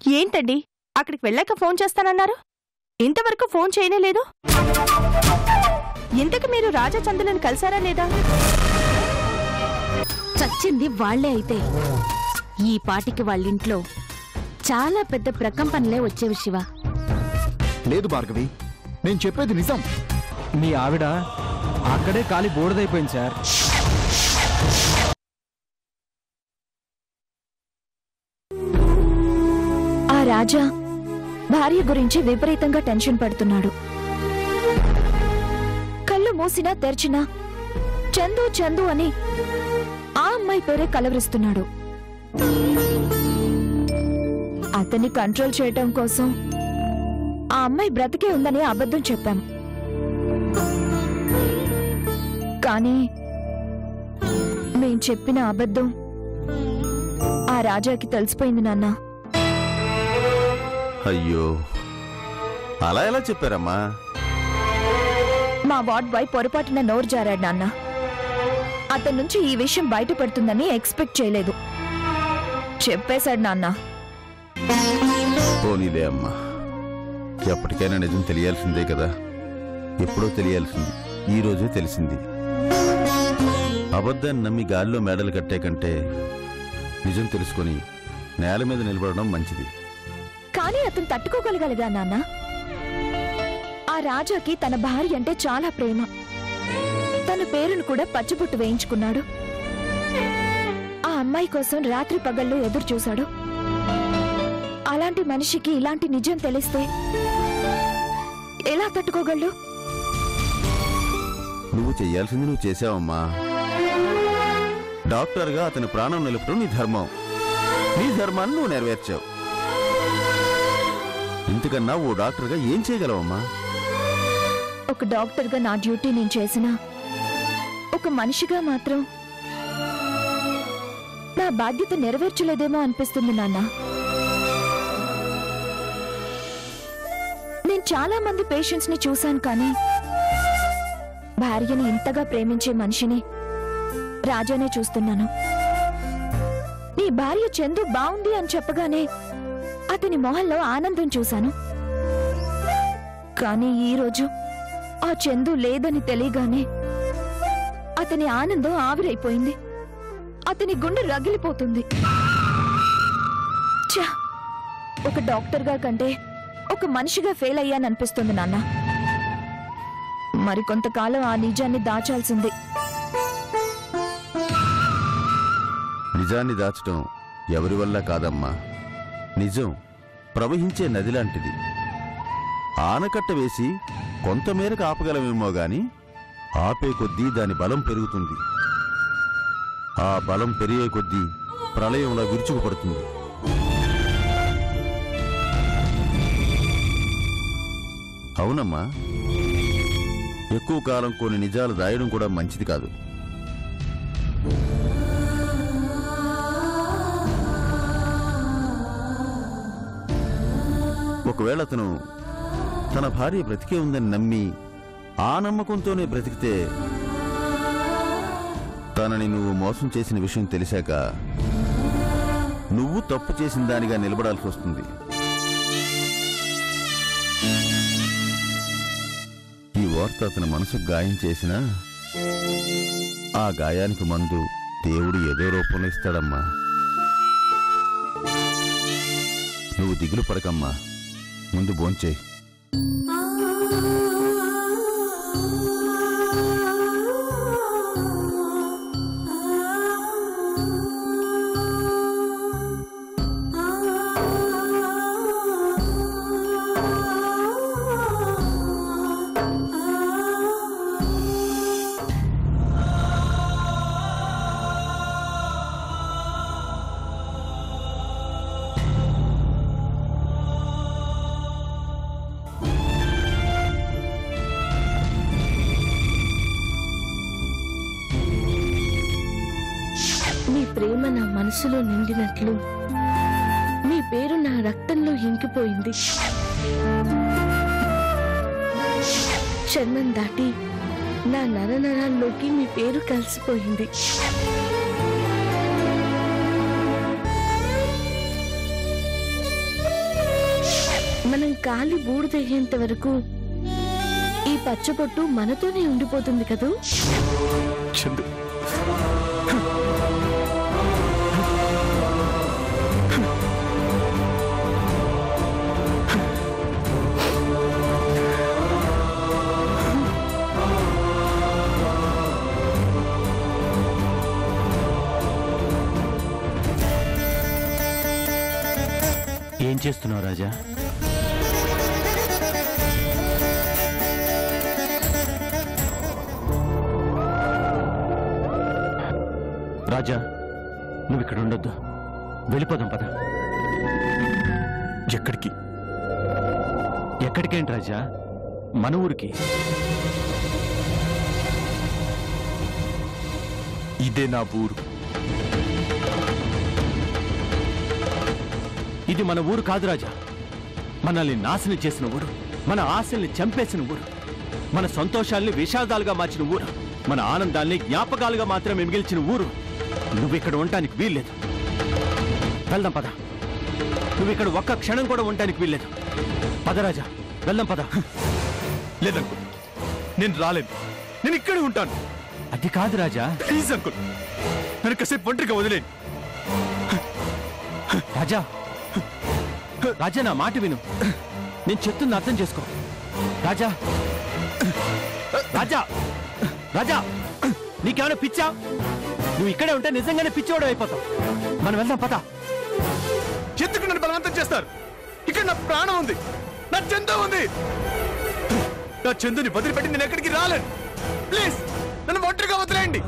ఏంటండి అక్కడికి వెళ్ళాక ఫోన్ చేస్తానన్నారు, ఇంతవరకు ఫోన్ చేయనేలేదు. ఇంతకు మీరు రాజా చందులను కలిసారా లేదా? చచ్చింది వాళ్లే అయితే ఈ పాటికి వాళ్ళింట్లో చాలా పెద్ద ప్రకంపనలే వచ్చేవి శివ. లేదు భార్గవి, నేను చెప్పేది నిజం. మీ ఆవిడ అక్కడే కాలి బోర్డదైపోయింది సార్. ఆ రాజా భార్య గురించి విపరీతంగా టెన్షన్ పడుతున్నాడు. కళ్ళు మూసినా తెరిచినా చందు చందు అని ఆ అమ్మాయి పేరే కలవరిస్తున్నాడు. అతన్ని కంట్రోల్ చేయటం కోసం ఆ అమ్మాయి బ్రతికే ఉందని అబద్ధం చెప్పాం. కానీ మేం చెప్పిన అబద్ధం ఆ రాజాకి తెలిసిపోయింది నాన్న. అయ్యో, అలా ఎలా చెప్పారమ్మా? మా వార్డ్ బాయ్ పొరపాటున నోరు జారాడు నాన్న. అతని నుంచి ఈ విషయం బయటపడుతుందని ఎక్స్పెక్ట్ చేయలేదు. చెప్పేశాడు నాన్న. పోనీలే అమ్మా, ఎప్పటికైనా నిజం తెలియాల్సిందే కదా. ఎప్పుడో తెలియాల్సింది, ఈ రోజే తెలిసింది. అబద్ధాన్ని నమ్మి గాలిలో మేడలు కట్టే కంటే నిజం తెలుసుకొని నేల మీద నిలబడడం మంచిది. కానీ అతను తట్టుకోగలగలిగా నాన్న. ఆ రాజాకి తన భార్య అంటే చాలా ప్రేమ. తన పేరును కూడా పచ్చబొట్టు వేయించుకున్నాడు. ఆ అమ్మాయి కోసం రాత్రి పగళ్ళు ఎదురు చూశాడు. అలాంటి మనిషికి ఇలాంటి నిజం తెలిస్తే ఎలా తట్టుకోగలడు? నువ్వు చెయ్యాల్సింది నువ్వు చేసావమ్మా. డాక్టర్గా అతని ప్రాణం నిలపడం నీ ధర్మం. నీ ధర్మాన్ని నువ్వు నెరవేర్చావు. ఇంతకన్నా ఓ డాక్టర్గా ఏం చేయగలవమ్మా? ఒక డాక్టర్గా నా డ్యూటీ నేను చేసినా, ఒక మనిషిగా మాత్రం నా బాధ్యత నెరవేర్చలేదేమో అనిపిస్తుంది నాన్న. నేను చాలా మంది పేషెంట్స్ ని చూశాను, కానీ భార్యని ఇంతగా ప్రేమించే మనిషిని రాజానే చూస్తున్నాను. నీ భార్య చందు బావుంది అని చెప్పగానే అతని మొహంలో ఆనందం చూశాను. కానీ ఈరోజు ఆ చందు లేదని తెలియగానే అతని ఆనందం ఆవిరైపోయింది. అతని గుండె రగిలిపోతుంది. ఛా, ఒక డాక్టర్గా కంటే ఒక మనిషిగా ఫెయిల్ అయ్యాననిపిస్తుంది నాన్న. మరికొంతకాలం ఆ నిజాన్ని దాచాల్సింది. నిజాన్ని దాచడం ఎవరి వల్ల కాదమ్మా. నిజం ప్రవహించే నది లాంటిది. ఆనకట్ట వేసి కొంతమేరకు ఆపగలమేమో గాని ఆపే కొద్దీ దాని బలం పెరుగుతుంది. ఆ బలం పెరిగే కొద్దీ ప్రళయంలో విరుచుకుపడుతుంది. అవునమ్మా, ఎక్కువ కాలం కొన్ని నిజాలు దాయడం కూడా మంచిది కాదు. ఒకవేళ అతను తన భార్య బ్రతికే ఉందని నమ్మి ఆ నమ్మకంతోనే బ్రతికితే, తనని నువ్వు మోసం చేసిన విషయం తెలిసాక నువ్వు తప్పు చేసిన దానిగా నిలబడాల్సి వస్తుంది. ఈ వార్త అతని మనసుకు గాయం చేసినా ఆ గాయానికి మందు దేవుడు ఏదో రూపంలో ఇస్తాడమ్మా. నువ్వు దిగులు పడకమ్మా, ముందు భోంచేయి. ప్రేమ నా మనసులో నిండినట్లు మీ పేరు నా రక్తంలో ఇంకిపోయింది. చర్మం దాటి నా నరనరాల్లోకి మీ పేరు కలిసిపోయింది. మనం కాలి బూడిదయ్యేంత వరకు ఈ పచ్చబొట్టు మనతోనే ఉండిపోతుంది కదూ? చందు, ఏం చేస్తున్నావు రాజా? రాజా, నువ్వు ఇక్కడ ఉండొద్దు, వెళ్ళిపోదాం పద. ఎక్కడికి? ఎక్కడికేంటి రాజా, మన ఊరికి. ఇదే నా ఊరు. ఇది మన ఊరు కాదు రాజా, మనల్ని నాశనం చేసిన ఊరు, మన ఆశల్ని చంపేసిన ఊరు, మన సంతోషాల్ని విషాదాలుగా మార్చిన ఊరు, మన ఆనందాల్ని జ్ఞాపకాలుగా మాత్రమే మిగిల్చిన ఊరు. నువ్వు ఇక్కడ ఉండటానికి వీల్లేదు. వెళ్దాం పద. నువ్వు ఇక్కడ ఒక్క క్షణం కూడా ఉండటానికి వీల్లేదు. పద రాజా, వెళ్దాం పద. లేదంకుల్, నేను రాలేను. నేను ఇక్కడే ఉంటాను. అది కాదు రాజా. ప్లీజ్ అంకుల్, నన్ను కాసేపు ఒంటరిగా వదిలేను. రాజా, రాజా నా మాట విను, నేను చెప్తున్నా అర్థం చేసుకో. రాజా, రాజా, రాజా, నీకేమైనా పిచ్చా? నువ్వు ఇక్కడే ఉంటే నిజంగానే పిచ్చోడు అయిపోతావు. మనం వెళ్దాం పద. ఎందుకు నన్ను బలవంతం చేస్తారు? ఇక్కడ నా ప్రాణం ఉంది, నా చందు ఉంది. నా చందుని వదిలిపెట్టి నేను ఎక్కడికి రాలేను. ప్లీజ్ నన్ను ఒంటరిగా వదిలేయండి.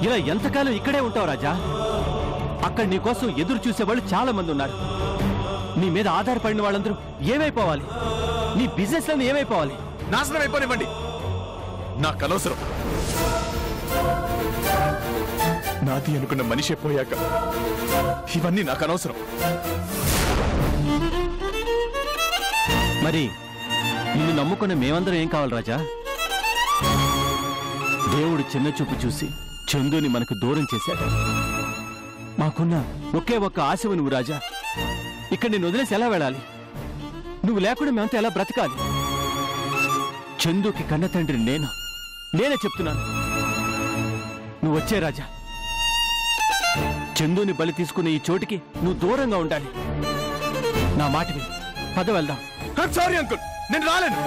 ఇలా ఎంతకాలం ఇక్కడే ఉంటావు రాజా? అక్కడ నీ కోసం ఎదురు చూసేవాళ్ళు చాలా మంది ఉన్నారు. నీ మీద ఆధారపడిన వాళ్ళందరూ ఏమైపోవాలి? నీ బిజినెస్ లను ఏమైపోవాలి? నాశనం అయిపోనివ్వండి, నాకు అనవసరం. నాది అనుకున్న మనిషి పోయాక ఇవన్నీ నాకు అనవసరం. మరి నిన్ను నమ్ముకున్న మేమందరం ఏం కావాలి రాజా? దేవుడు చిన్న చూపు చూసి చందుని మనకు దూరం చేశాడు. మాకున్న ఒకే ఒక్క ఆశవు నువ్వు రాజా. ఇక్కడ నేను వదిలేసి ఎలా వెళ్ళాలి? నువ్వు లేకుండా మేమంతా ఎలా బ్రతకాలి? చందుకి కన్న తండ్రి నేనే చెప్తున్నాను. నువ్వు వచ్చే రాజా. చందుని బలి తీసుకునే ఈ చోటికి నువ్వు దూరంగా ఉండాలి. నా మాట విని పద వెళ్దాం. సారీ అంకుల్, నేను రాలేను.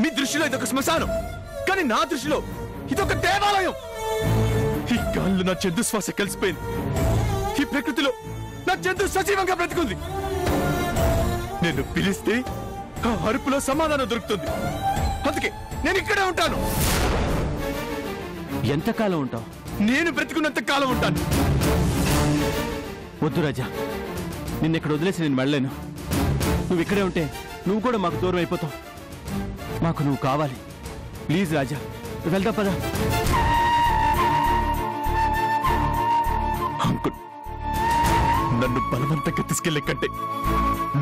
మీ దృష్టిలో ఇదొక శ్మశానం, కానీ నా దృష్టిలో ఇదొక దేవాలయం. ఈ గాల్లో నా చందు శ్వాస కలిసిపోయింది. ఈ ప్రకృతిలో నా చందు సజీవంగా బ్రతుకుంది. నేను పిలిస్తే ఆ అరుపులో సమాధానం దొరుకుతుంది. అందుకే నేను ఇక్కడే ఉంటాను. ఎంతకాలం ఉంటావు? నేను బ్రతికున్నంత కాలం ఉంటాను. వద్దు రాజా, నిన్నెక్కడ వదిలేసి నేను వెళ్ళలేను. నువ్వు ఇక్కడే ఉంటే నువ్వు కూడా మాకు దూరం అయిపోతావు. మాకు నువ్వు కావాలి. ప్లీజ్ రాజా, వెళ్దాం పద. అంకుల్, నన్ను బలవంతంగా తీసుకెళ్లే కంటే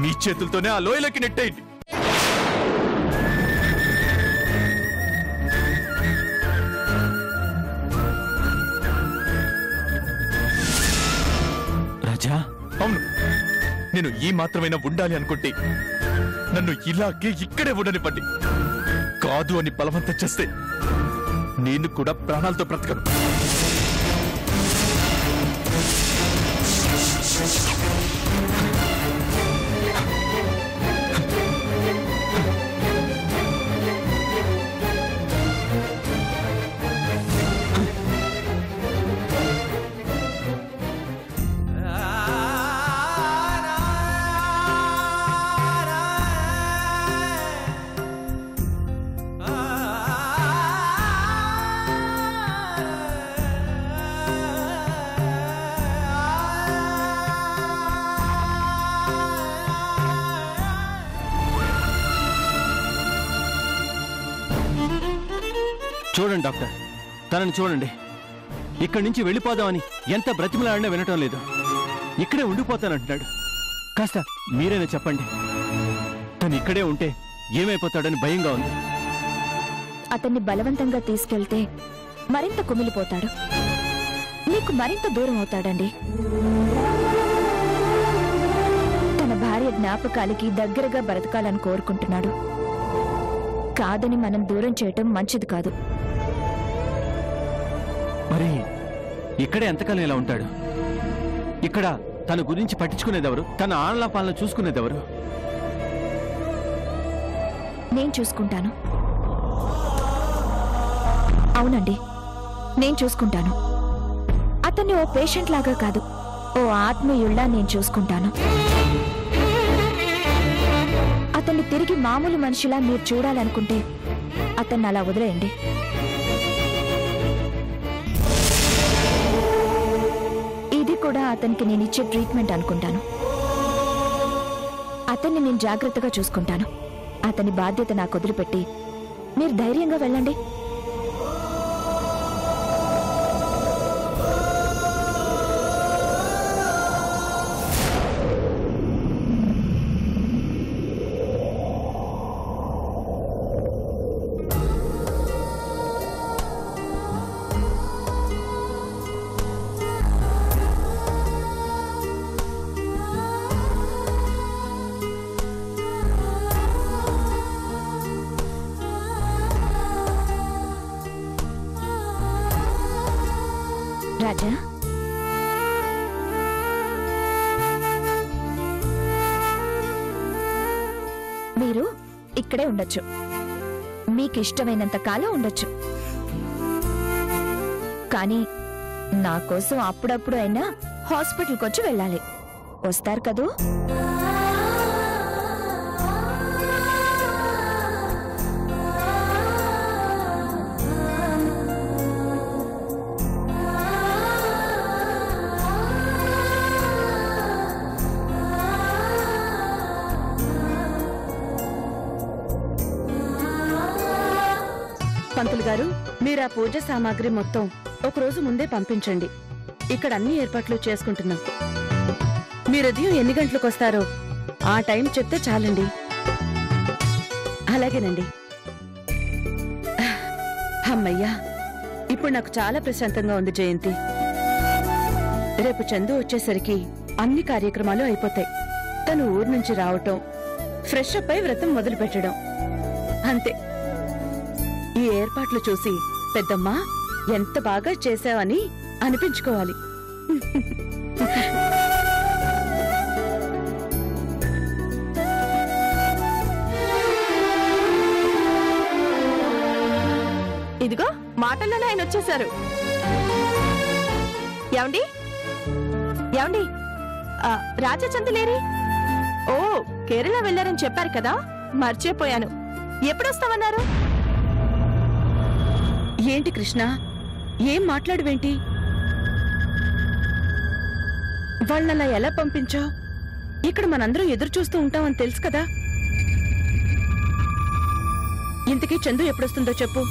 మీ చేతులతోనే ఆ లోయలోకి నెట్టేయండి. రాజా, అవును, నేను ఈ మాత్రమైనా ఉండాలి అనుకుంటే నన్ను ఇలాగే ఇక్కడే ఉండనివ్వండి. కాదు అని బలవంతం చేస్తే నేను కూడా ప్రాణాలతో బ్రతకను. చూడండి డాక్టర్, తనని చూడండి. ఇక్కడి నుంచి వెళ్ళిపోదామని ఎంత బ్రతిమలాడినా వినటం లేదు. ఇక్కడే ఉండిపోతానంటున్నాడు. కాస్త మీరైనా చెప్పండి. తను ఇక్కడే ఉంటే ఏమైపోతాడని భయంగా ఉంది. అతన్ని బలవంతంగా తీసుకెళ్తే మరింత కుమిలిపోతాడు. నీ చందుకు మరింత దూరం అవుతాడండి. తన భార్య జ్ఞాపకాలకి దగ్గరగా బ్రతకాలని కోరుకుంటున్నాడు. కాదని మనం దూరం చేయటం మంచిది కాదు. మరి ఇక్కడే ఎంతకాలం ఇలా ఉంటాడు? ఇక్కడ తన గురించి పట్టించుకునేదెవరు? తన ఆనల పాలన చూసుకునేదెవరు? నేను చూసుకుంటాను. అవునండి, నేను చూసుకుంటాను. అతన్ని ఓ పేషెంట్ లాగా కాదు, ఓ ఆత్మీయుళ్ళా నేను చూసుకుంటాను. అతన్ని తిరిగి మామూలు మనిషిలా మీరు చూడాలనుకుంటే అతన్ని అలా వదిలేయండి. ఇది కూడా అతనికి నేను ఇచ్చే ట్రీట్మెంట్ అనుకుంటాను. అతన్ని నేను జాగ్రత్తగా చూసుకుంటాను. అతని బాధ్యత నాకు వదిలిపెట్టి మీరు ధైర్యంగా వెళ్ళండి. రాజా, మీరు ఇక్కడే ఉండొచ్చు. మీకు ఇష్టమైనంత కాలం ఉండొచ్చు. కానీ నా కోసం అప్పుడప్పుడు అయినా హాస్పిటల్కి వచ్చి వెళ్ళాలి. వస్తారు కదూ? పంతులు గారు, మీరు ఆ పూజ సామాగ్రి మొత్తం ఒకరోజు ముందే పంపించండి. ఇక్కడ అన్ని ఏర్పాట్లు చేసుకుంటున్నాం. మీరు ఉదయం ఎన్ని గంటలకు వస్తారో ఆ టైం చెప్తే చాలండి. అలాగేనండి. అమ్మయ్యా, ఇప్పుడు నాకు చాలా ప్రశాంతంగా ఉంది జయంతి. రేపు చందు వచ్చేసరికి అన్ని కార్యక్రమాలు అయిపోతాయి. తను ఊరు నుంచి రావటం, ఫ్రెష్ అప్ అయి వ్రతం మొదలు పెట్టడం అంతే. ఈ ఏర్పాట్లు చూసి పెద్దమ్మా ఎంత బాగా చేశావని అనిపించుకోవాలి. ఇదిగో మాటల్లోనే ఆయన వచ్చేశారు. ఏమండి ఏమండి, రాజా చందులేరి? ఓ, కేరళ వెళ్ళారని చెప్పారు కదా, మర్చిపోయాను. ఎప్పుడొస్తామన్నారు? ఏంటి కృష్ణ, ఏం మాట్లాడువేంటి? వాళ్ళలా ఎలా పంపించావు? ఇక్కడ మనందరం ఎదురు చూస్తూ ఉంటామని తెలుసు కదా. ఇంతకీ చందు ఎప్పుడొస్తుందో చెప్పు.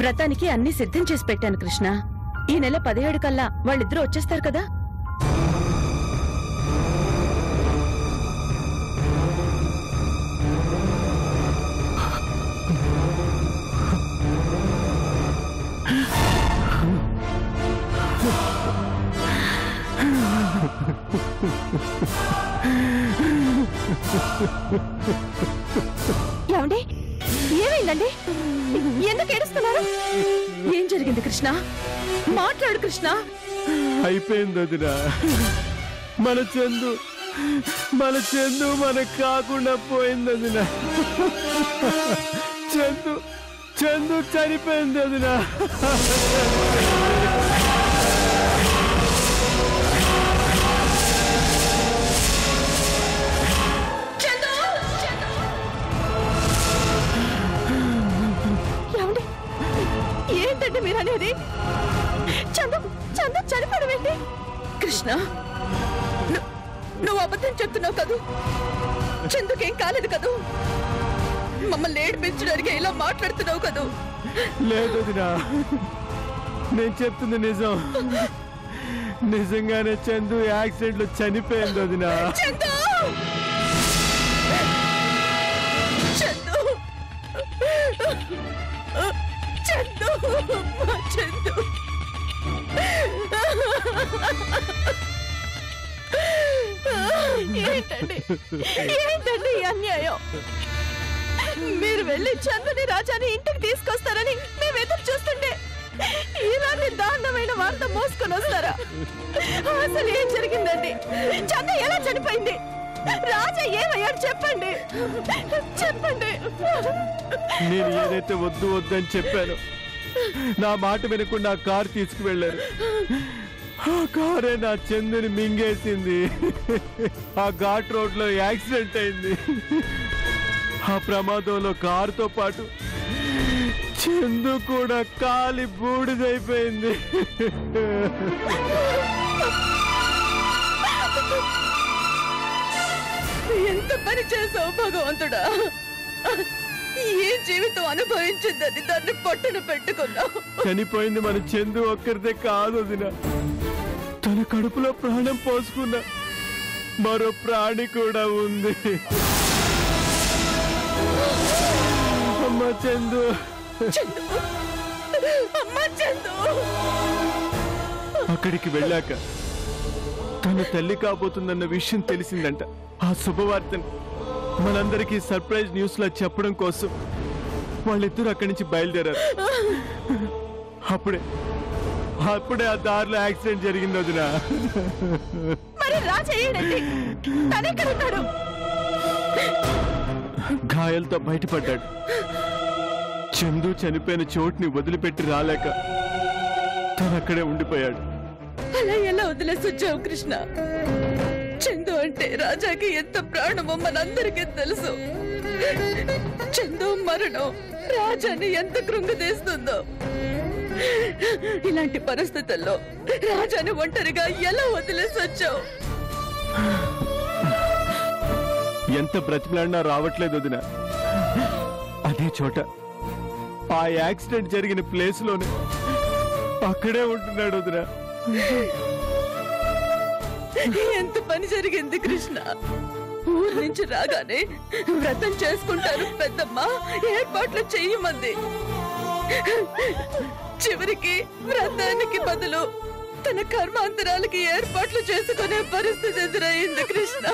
వ్రతానికి అన్ని సిద్ధం చేసి పెట్టాను కృష్ణ. ఈ నెల 17 కల్లా వాళ్ళిద్దరూ వచ్చేస్తారు కదా. ఏమండి, ఏమైందండి? ఎందుకు ఏడుస్తున్నారు? ఏం జరిగింది కృష్ణ? మాట్లాడు కృష్ణ. అయిపోయింది వదినా. మన చందు మనకు కాకుండా పోయింది వదినా. చందు చనిపోయింది వదినా. ఏంటంటే మీరు అనేది? చందు చనిపోవడం ఏంటి? కృష్ణ, నువ్వు అబద్ధం చెప్తున్నావు కదూ. చందుకేం కాలేదు కదూ. మమ్మల్ని ఏడిపించడానికి ఇలా మాట్లాడుతున్నావు కదూ. లేదు వదినా, నేను చెప్తుంది నిజం. నిజంగానే చందు యాక్సిడెంట్ లో చనిపోయింది వదినా. చందు చందు చందు చందు ఏంటండి ఏంటండి ఈ అన్యాయం? మీరు వెళ్ళి చందుని రాజాని ఇంటికి తీసుకొస్తారని మేము ఎదురు చూస్తుంటే ఇలాంటి దారుణమైన వార్త మోసుకొని వస్తారా? అసలు ఏం జరిగిందండి? చందు ఎలా చనిపోయింది? రాజా ఏమయ్యాడు? చెప్పండి చెప్పండి. నేను ఏదైతే వద్దు వద్దు అని చెప్పాను, నా మాట వినకుండా ఆ కారు తీసుకువెళ్ళారు. ఆ కారే నా చందుని మింగేసింది. ఆ ఘాట్ రోడ్ లో యాక్సిడెంట్ అయింది. ఆ ప్రమాదంలో కారుతో పాటు చందు కూడా కాలి బూడిదైపోయింది. ఎంత పని చేసావు భగవంతుడా! ఏ జీవితం అనుభవించిందని దాన్ని పొట్టను పెట్టుకున్నావు. చనిపోయింది మన చందు ఒక్కరిదే కాదు వదినా. తన కడుపులో ప్రాణం పోసుకున్న మరో ప్రాణి కూడా ఉంది. అమ్మ చందు, అమ్మా చందు. అక్కడికి వెళ్ళాక తన తల్లి కాబోతుందన్న విషయం తెలిసిందంట. ఆ శుభవార్తను మనందరికీ సర్ప్రైజ్ న్యూస్ లా చెప్పడం కోసం వాళ్ళిద్దరూ అక్కడి నుంచి బయలుదేరారు. అప్పుడే ఆ దారిలో యాక్సిడెంట్ జరిగింది వదినా. మరి రాజా ఏడండి? తనెక్కడున్నాడు? గాయాలతో బయటపడ్డాడు. చందు చనిపోయిన చోటుని వదిలిపెట్టి రాలేక తనక్కడే ఉండిపోయాడు. అలా ఎలా వదిలేసి వచ్చావు కృష్ణ? చందు అంటే రాజాకి ఎంత ప్రాణమో మనందరికీ తెలుసు. చందు మరణం రాజాని ఎంత కృంగదీస్తుందో. ఇలాంటి పరిస్థితుల్లో రాజాని ఒంటరిగా ఎలా వదిలేసి వచ్చావు? ఎంత బ్రతిమలాడినా రావట్లేదు వదినా. అదే చోట ఆ యాక్సిడెంట్ జరిగిన ప్లేస్ లోనే అక్కడే ఉంటున్నాడు వదినా. ఎంత పని జరిగింది కృష్ణ? ఊరు నుంచి రాగానే వ్రతం చేసుకుంటారు పెద్దమ్మ, ఏర్పాట్లు చెయ్యమంది. చివరికి వ్రతానికి బదులు తన కర్మాంతరాలకి ఏర్పాట్లు చేసుకునే పరిస్థితి ఎదురైంది Krishna.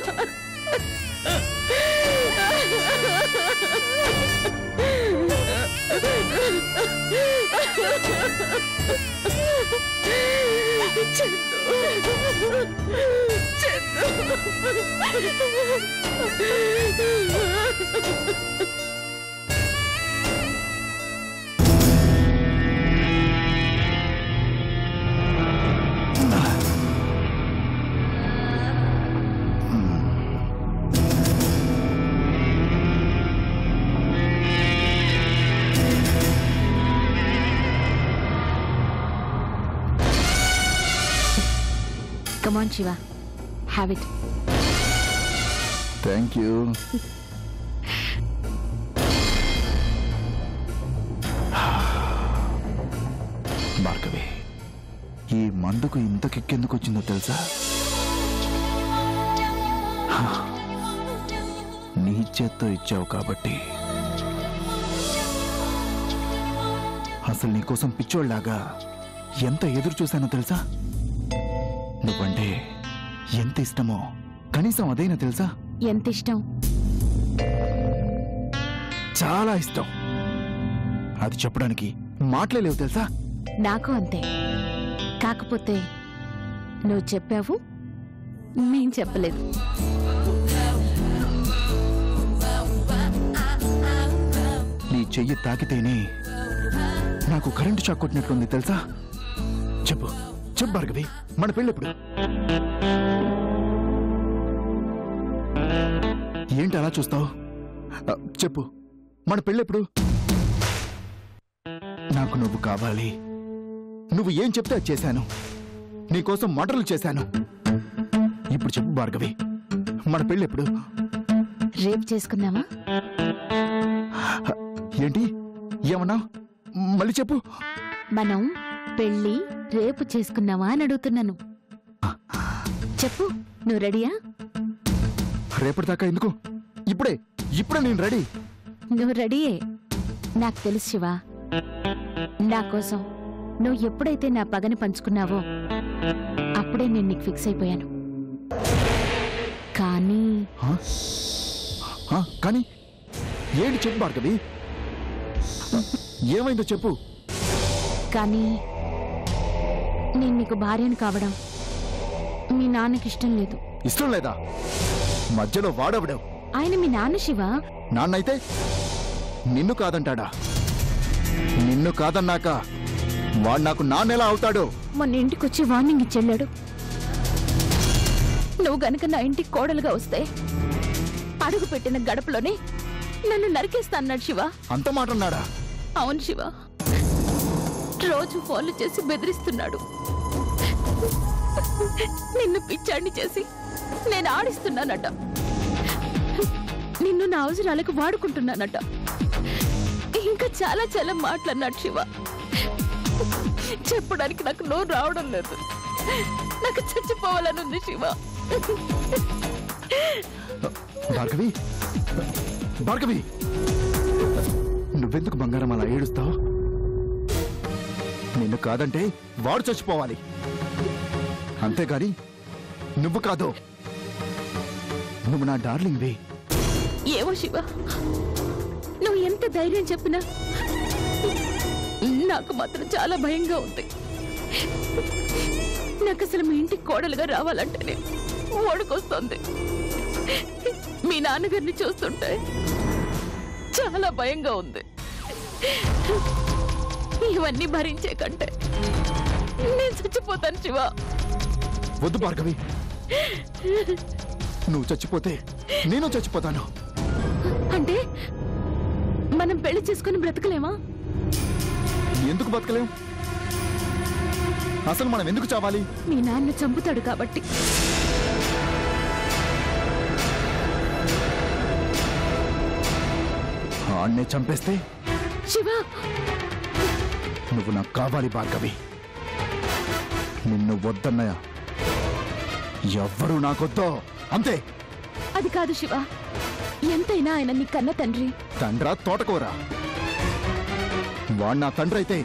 Come on, Shiva. Have it. Thank you. Bhargavi, ఈ మందుకు ఇంత కిక్కెందుకు వచ్చిందో తెలుసా? నీ చేత్తో ఇచ్చావు కాబట్టి. అసలు నీకోసం పిచ్చోళ్లాగా ఎంత ఎదురు చూశానో తెలుసా? నువ్వంటే ఎంత ఇష్టమో కనీసం అదైనా తెలుసా? ఎంత ఇష్టం? చాలా ఇష్టం. అది చెప్పడానికి మాటలే లేవు తెలుసా? నాకు అంతే. కాకపోతే నువ్వు చెప్పావు, నేను చెప్పలేదు. నీ చెయ్యి తాకితేనే నాకు కరెంటు షాక్ కొట్టినట్లుంది తెలుసా? చెప్పు చెప్పు భార్గవి, మన పెళ్ళెప్పుడు? ఏంటి అలా చూస్తావు? చెప్పు, మన పెళ్ళెప్పుడు? నాకు నువ్వు కావాలి. నువ్వు ఏం చెప్తే అది చేశాను. నీకోసం మటర్లు చేశాను. ఇప్పుడు చెప్పు భార్గవి, మన పెళ్ళెప్పుడు? రేపు చేసుకుందామా? ఏంటి ఏమన్నా? మళ్ళీ చెప్పు. మనం పెళ్ళి రేపు చేసుకున్నావా అని అడుగుతున్నాను. చెప్పు, నువ్వు రెడీయా? రేపటిదాకా ఎందుకు? ఇప్పుడే ఇప్పుడే నేను రెడీ. నువ్వు రెడీయే. నాకు తెలుసు శివ. నా కోసం నువ్వు ఎప్పుడైతే నా పగని పంచుకున్నావో అప్పుడే నేను నీకు ఫిక్స్ అయిపోయాను. కానీ కానీ ఏంటి చెప్పు భార్గవి, ఏమైందో చెప్పు. కానీ నేను నీకు భార్యను కావడం మీ నాన్నకి ఇష్టం లేదు. ఇష్టం లేదా? మధ్యలో వాడవడావు. ఆయన మీ నాన్న శివ. నాన్నైతే నిన్ను కాదంటాడా? నిన్ను కాదన్నాక వాడు నాకు నాన్నెలా అవుతాడు? మొన్న ఇంటికొచ్చి వార్నింగ్ ఇచ్చెళ్ళాడు. నువ్వు గనక నా ఇంటికి కోడలుగా వస్తే అడుగు పెట్టిన గడపలోనే నన్ను నరికేస్తా అన్నాడు శివ. అంత మాట అన్నాడా? అవును శివ, రోజు ఫోన్లు చేసి బెదిరిస్తున్నాడు. నిన్ను పిచ్చాడిని చేసి నేను ఆడిస్తున్నానట. నిన్ను నా అవసరాలకు వాడుకుంటున్నానట. ఇంకా చాలా చాలా మాట్లాడినాడు శివ. చెప్పడానికి నాకు నోరు రావడం లేదు. నాకు చచ్చిపోవాలనుంది శివ. భార్గవి, భార్గవి, నువ్వెందుకు బంగారం అలా ఏడుస్తావు? నిన్ను కాదంటే వాడు చచ్చిపోవాలి, అంతేగాని నువ్వు కాదు. నువ్వు నా డార్లింగ్ వే. ఏమో శివ, నువ్వు ఎంత ధైర్యం చెప్పినా నాకు మాత్రం చాలా భయంగా ఉంది. నాకు అసలు మీ ఇంటికి కోడలుగా రావాలంటేనే ఓడుకొస్తుంది. మీ నాన్నగారిని చూస్తుంటే చాలా భయంగా ఉంది. ఇవన్నీ భరించే కంటే నేను చచ్చిపోతాను శివ. వద్దు భార్గవి, నువ్వు చచ్చిపోతే నేను చచ్చిపోతాను. అంటే మనం పెళ్లి చేసుకుని బ్రతకలేమా? ఎందుకు బతకలేం? అసలు మనం ఎందుకు చావాలి? మీ నాన్న చంపుతాడు కాబట్టి. ఆన్నే చంపేస్తే శివ, నువ్వు నాకు కావాలి భార్గవి. నిన్ను వద్దన్నయ్య ఎవ్వరూ నాకొద్దో, అంతే. అది కాదు శివ, ఎంతైనా ఆయన నీ కన్న తండ్రి. తండ్రా తోటకూరా? వాడు నా తండ్రి అయితే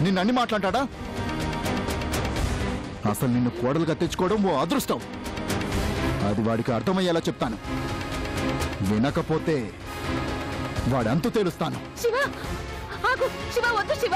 నిన్నన్ని మాట్లాంటాడా? అసలు నిన్ను కోడలుగా తెచ్చుకోవడం ఓ అదృష్టం. అది వాడికి అర్థమయ్యేలా చెప్తాను. వినకపోతే వాడంతు తేలుస్తాను. శివ ఆగు, శివ వద్దు శివ.